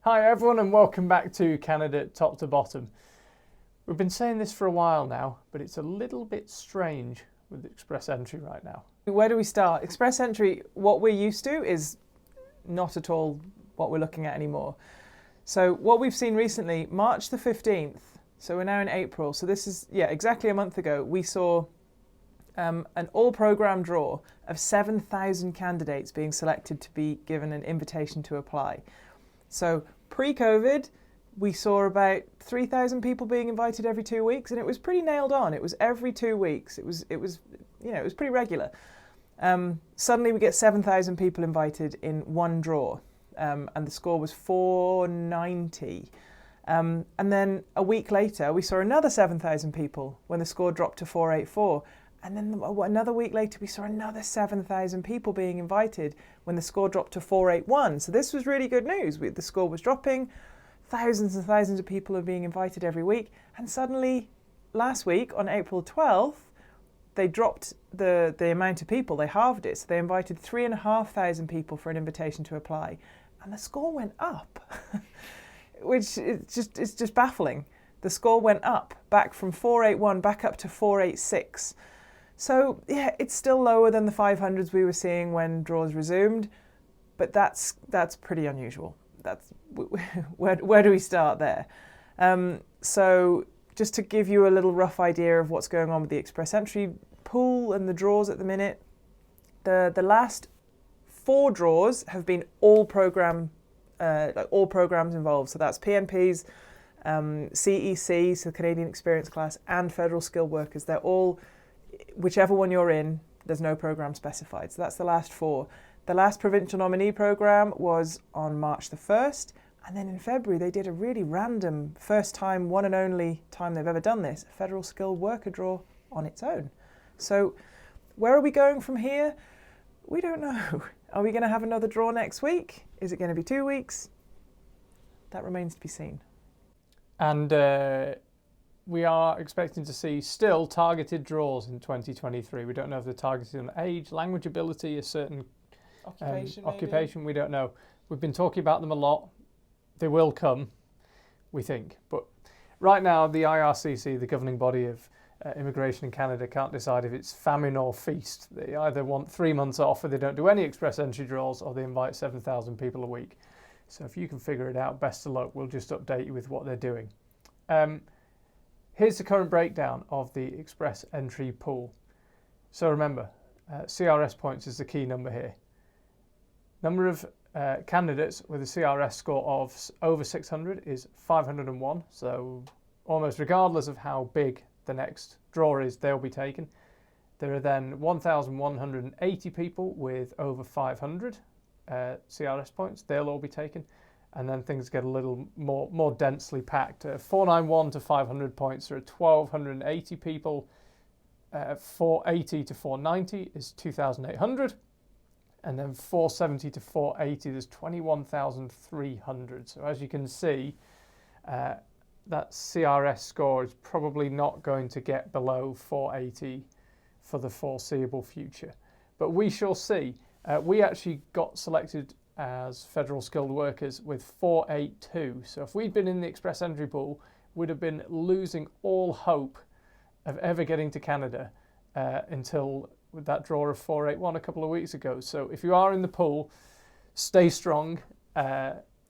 Hi everyone and welcome back to Canada Top to Bottom. We've been saying this for a while now, but it's a little bit strange with Express Entry right now. Where do we start? Express Entry, what we're used to is not at all what we're looking at anymore. So what we've seen recently, March the 15th, so we're now in April, so this is, exactly a month ago, we saw an all-programme draw of 7,000 candidates being selected to be given an invitation to apply. So pre-COVID, we saw about 3,000 people being invited every 2 weeks, and it was pretty nailed on. It was every 2 weeks. It was pretty regular. Suddenly we get 7,000 people invited in one draw, and the score was 490. And then a week later, we saw another 7,000 people when the score dropped to 484. And then another week later, we saw another 7,000 people being invited when the score dropped to 481. So this was really good news. The score was dropping. Thousands and thousands of people are being invited every week. And suddenly, last week, on April 12th, they dropped the amount of people. They halved it. So they invited 3,500 people for an invitation to apply. And the score went up, which is just baffling. The score went up, back from 481 back up to 486. So, it's still lower than the 500s we were seeing when draws resumed, but that's pretty unusual. Where do we start there? So, just to give you a little rough idea of what's going on with the Express Entry pool and the draws at the minute, the last 4 draws have been all programs involved. So that's PNPs, CEC, so Canadian Experience Class, and Federal Skilled Workers. They're all, whichever one you're in, there's no program specified. So that's the last 4. The last provincial nominee program was on March the 1st. And then in February, they did a really random, first time, one and only time they've ever done this, a Federal Skilled Worker draw on its own. So where are we going from here? We don't know. Are we going to have another draw next week? Is it going to be 2 weeks? That remains to be seen. And we are expecting to see still targeted draws in 2023. We don't know if they're targeted on age, language ability, a certain occupation. We don't know. We've been talking about them a lot. They will come, we think. But right now, the IRCC, the governing body of immigration in Canada, can't decide if it's famine or feast. They either want 3 months off, or they don't do any Express Entry draws, or they invite 7,000 people a week. So if you can figure it out, best of luck. We'll just update you with what they're doing. Here's the current breakdown of the Express Entry pool. So remember, CRS points is the key number here. Number of candidates with a CRS score of over 600 is 501. So almost regardless of how big the next draw is, they'll be taken. There are then 1,180 people with over 500 CRS points. They'll all be taken. And then things get a little more densely packed. 491 to 500 points are 1,280 people. 480 to 490 is 2,800. And then 470 to 480, there's 21,300. So as you can see, that CRS score is probably not going to get below 480 for the foreseeable future. But we shall see. We actually got selected as Federal Skilled Workers with 482. So if we'd been in the Express Entry pool, we'd have been losing all hope of ever getting to Canada until with that draw of 481 a couple of weeks ago. So if you are in the pool, stay strong.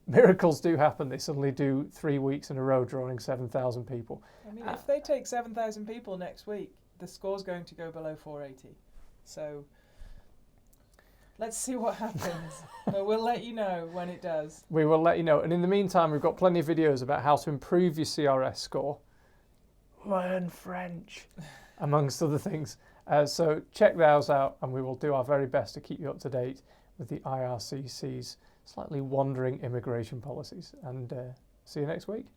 Miracles do happen. They suddenly do 3 weeks in a row drawing 7,000 people. I mean, if they take 7,000 people next week, the score's going to go below 480. So let's see what happens. But we'll let you know when it does. We will let you know. And in the meantime, we've got plenty of videos about how to improve your CRS score. Learn French, amongst other things. So check those out, and we will do our very best to keep you up to date with the IRCC's slightly wandering immigration policies. And see you next week.